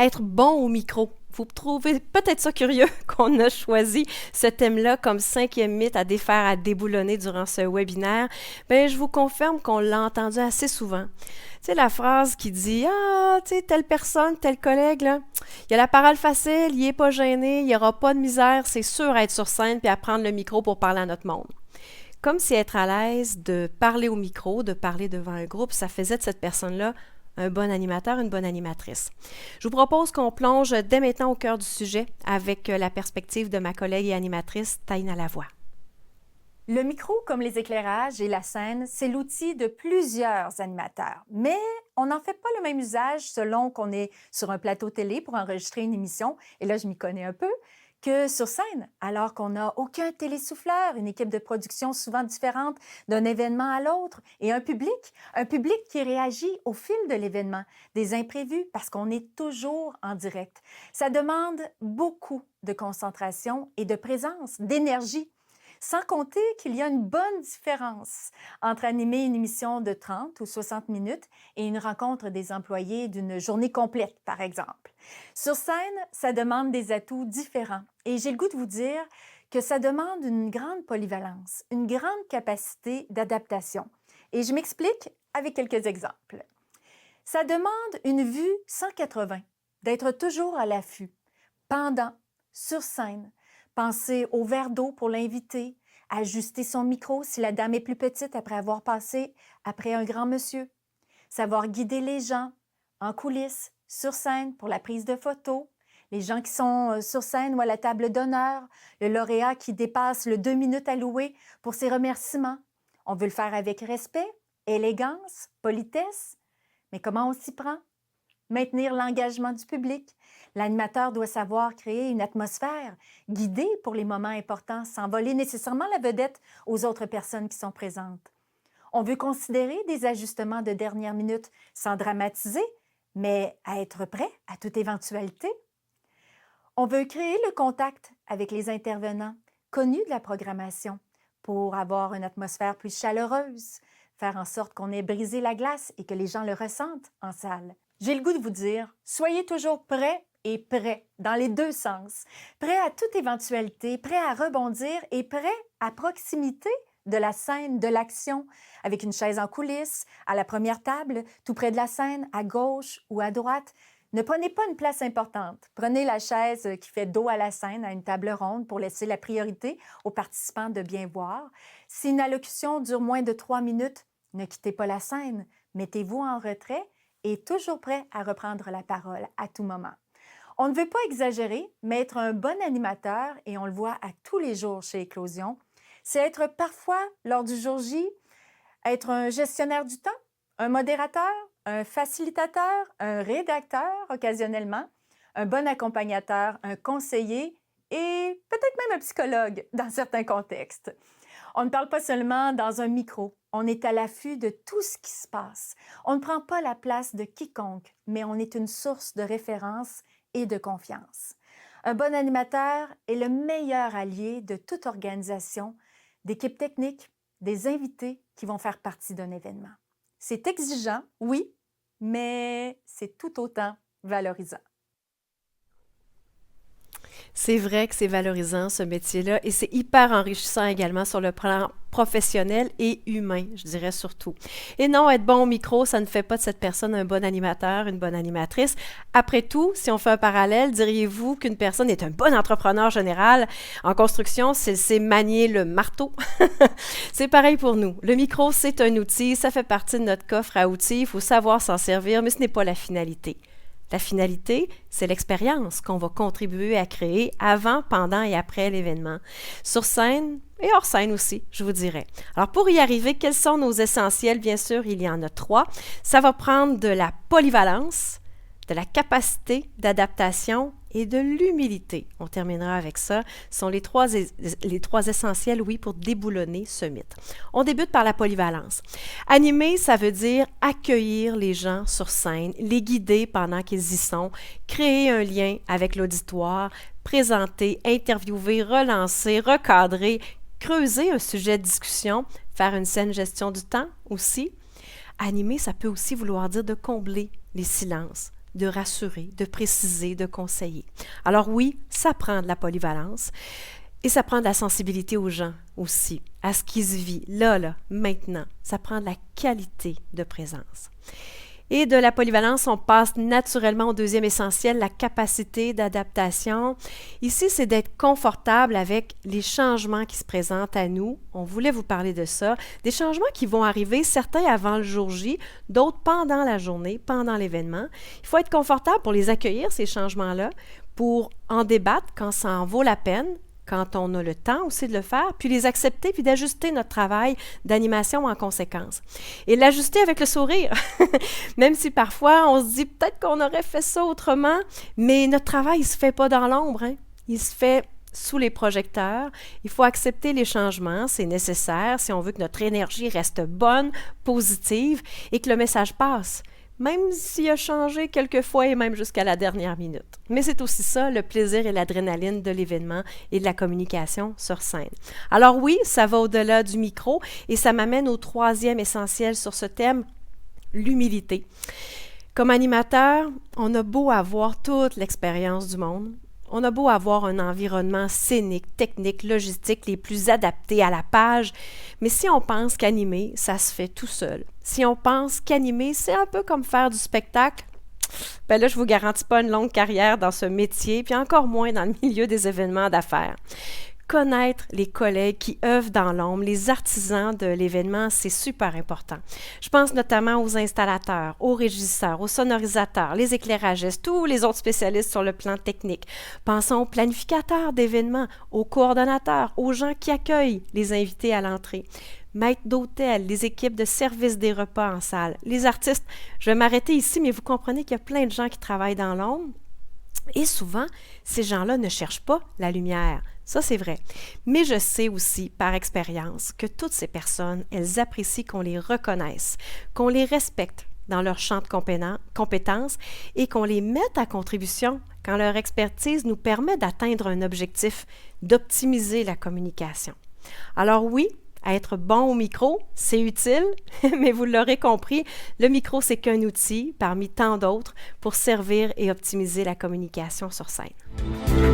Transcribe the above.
être bon au micro. Vous trouvez peut-être ça curieux qu'on a choisi ce thème-là comme 5e mythe à défaire, à déboulonner durant ce webinaire. Bien, je vous confirme qu'on l'a entendu assez souvent. Tu sais, la phrase qui dit « Ah, tu sais, telle personne, tel collègue, là, il a la parole facile, il n'est pas gêné, il n'y aura pas de misère, c'est sûr à être sur scène puis à prendre le micro pour parler à notre monde. » Comme si être à l'aise de parler au micro, de parler devant un groupe, ça faisait de cette personne-là un bon animateur, une bonne animatrice. Je vous propose qu'on plonge dès maintenant au cœur du sujet avec la perspective de ma collègue et animatrice Taïna Lavoie. Le micro, comme les éclairages et la scène, c'est l'outil de plusieurs animateurs. Mais on n'en fait pas le même usage selon qu'on est sur un plateau télé pour enregistrer une émission, et là je m'y connais un peu, que sur scène, alors qu'on n'a aucun télésouffleur, une équipe de production souvent différente d'un événement à l'autre, et un public qui réagit au fil de l'événement, des imprévus, parce qu'on est toujours en direct. Ça demande beaucoup de concentration et de présence, d'énergie. Sans compter qu'il y a une bonne différence entre animer une émission de 30 ou 60 minutes et une rencontre des employés d'une journée complète, par exemple. Sur scène, ça demande des atouts différents et j'ai le goût de vous dire que ça demande une grande polyvalence, une grande capacité d'adaptation. Et je m'explique avec quelques exemples. Ça demande une vue 180, d'être toujours à l'affût, pendant, sur scène, penser au verre d'eau pour l'inviter, ajuster son micro si la dame est plus petite après avoir passé après un grand monsieur, savoir guider les gens en coulisses, sur scène pour la prise de photos, les gens qui sont sur scène ou à la table d'honneur, le lauréat qui dépasse le 2 minutes allouées pour ses remerciements. On veut le faire avec respect, élégance, politesse, mais comment on s'y prend? Maintenir l'engagement du public. L'animateur doit savoir créer une atmosphère, guider pour les moments importants, sans voler nécessairement la vedette aux autres personnes qui sont présentes. On veut considérer des ajustements de dernière minute sans dramatiser, mais à être prêt à toute éventualité. On veut créer le contact avec les intervenants connus de la programmation pour avoir une atmosphère plus chaleureuse, faire en sorte qu'on ait brisé la glace et que les gens le ressentent en salle. J'ai le goût de vous dire, soyez toujours prêts et prêts dans les deux sens. Prêts à toute éventualité, prêts à rebondir et prêts à proximité de la scène, de l'action, avec une chaise en coulisses, à la première table, tout près de la scène, à gauche ou à droite. Ne prenez pas une place importante. Prenez la chaise qui fait dos à la scène, à une table ronde, pour laisser la priorité aux participants de bien voir. Si une allocution dure moins de 3 minutes, ne quittez pas la scène. Mettez-vous en retrait et toujours prêt à reprendre la parole à tout moment. On ne veut pas exagérer, mais être un bon animateur, et on le voit à tous les jours chez Éclosion, c'est être parfois, lors du jour J, être un gestionnaire du temps, un modérateur, un facilitateur, un rédacteur occasionnellement, un bon accompagnateur, un conseiller et peut-être même un psychologue dans certains contextes. On ne parle pas seulement dans un micro, on est à l'affût de tout ce qui se passe. On ne prend pas la place de quiconque, mais on est une source de référence et de confiance. Un bon animateur est le meilleur allié de toute organisation, d'équipe technique, des invités qui vont faire partie d'un événement. C'est exigeant, oui, mais c'est tout autant valorisant. C'est vrai que c'est valorisant, ce métier-là, et c'est hyper enrichissant également sur le plan professionnel et humain, je dirais surtout. Et non, être bon au micro, ça ne fait pas de cette personne un bon animateur, une bonne animatrice. Après tout, si on fait un parallèle, diriez-vous qu'une personne est un bon entrepreneur général en construction s'il sait manier le marteau? C'est pareil pour nous. Le micro, c'est un outil, ça fait partie de notre coffre à outils, il faut savoir s'en servir, mais ce n'est pas la finalité. La finalité, c'est l'expérience qu'on va contribuer à créer avant, pendant et après l'événement. Sur scène et hors scène aussi, je vous dirais. Alors pour y arriver, quels sont nos essentiels? Bien sûr, il y en a 3. Ça va prendre de la polyvalence, de la capacité d'adaptation et de l'humilité. On terminera avec ça. Ce sont les trois essentiels, oui, pour déboulonner ce mythe. On débute par la polyvalence. Animer, ça veut dire accueillir les gens sur scène, les guider pendant qu'ils y sont, créer un lien avec l'auditoire, présenter, interviewer, relancer, recadrer, creuser un sujet de discussion, faire une saine gestion du temps aussi. Animer, ça peut aussi vouloir dire de combler les silences, de rassurer, de préciser, de conseiller. Alors oui, ça prend de la polyvalence et ça prend de la sensibilité aux gens aussi, à ce qui se vit là, maintenant. Ça prend de la qualité de présence. Et de la polyvalence, on passe naturellement au deuxième essentiel, la capacité d'adaptation. Ici, c'est d'être confortable avec les changements qui se présentent à nous. On voulait vous parler de ça. Des changements qui vont arriver, certains avant le jour J, d'autres pendant la journée, pendant l'événement. Il faut être confortable pour les accueillir, ces changements-là, pour en débattre quand ça en vaut la peine, quand on a le temps aussi de le faire, puis les accepter, puis d'ajuster notre travail d'animation en conséquence. Et l'ajuster avec le sourire, même si parfois on se dit peut-être qu'on aurait fait ça autrement, mais notre travail, il ne se fait pas dans l'ombre, hein? Il se fait sous les projecteurs. Il faut accepter les changements, c'est nécessaire si on veut que notre énergie reste bonne, positive et que le message passe. Même s'il a changé quelques fois et même jusqu'à la dernière minute. Mais c'est aussi ça, le plaisir et l'adrénaline de l'événement et de la communication sur scène. Alors oui, ça va au-delà du micro et ça m'amène au troisième essentiel sur ce thème, l'humilité. Comme animateur, on a beau avoir toute l'expérience du monde, on a beau avoir un environnement scénique, technique, logistique les plus adaptés à la page, mais si on pense qu'animer, ça se fait tout seul. Si on pense qu'animer, c'est un peu comme faire du spectacle, ben là, je ne vous garantis pas une longue carrière dans ce métier, puis encore moins dans le milieu des événements d'affaires. Connaître les collègues qui œuvrent dans l'ombre, les artisans de l'événement, c'est super important. Je pense notamment aux installateurs, aux régisseurs, aux sonorisateurs, les éclairagistes, tous les autres spécialistes sur le plan technique. Pensons aux planificateurs d'événements, aux coordonnateurs, aux gens qui accueillent les invités à l'entrée. Maîtres d'hôtel, les équipes de service des repas en salle, les artistes. Je vais m'arrêter ici, mais vous comprenez qu'il y a plein de gens qui travaillent dans l'ombre. Et souvent, ces gens-là ne cherchent pas la lumière. Ça, c'est vrai. Mais je sais aussi, par expérience, que toutes ces personnes, elles apprécient qu'on les reconnaisse, qu'on les respecte dans leur champ de compétences et qu'on les mette à contribution quand leur expertise nous permet d'atteindre un objectif, d'optimiser la communication. Alors oui, être bon au micro, c'est utile, mais vous l'aurez compris, le micro, c'est qu'un outil parmi tant d'autres pour servir et optimiser la communication sur scène.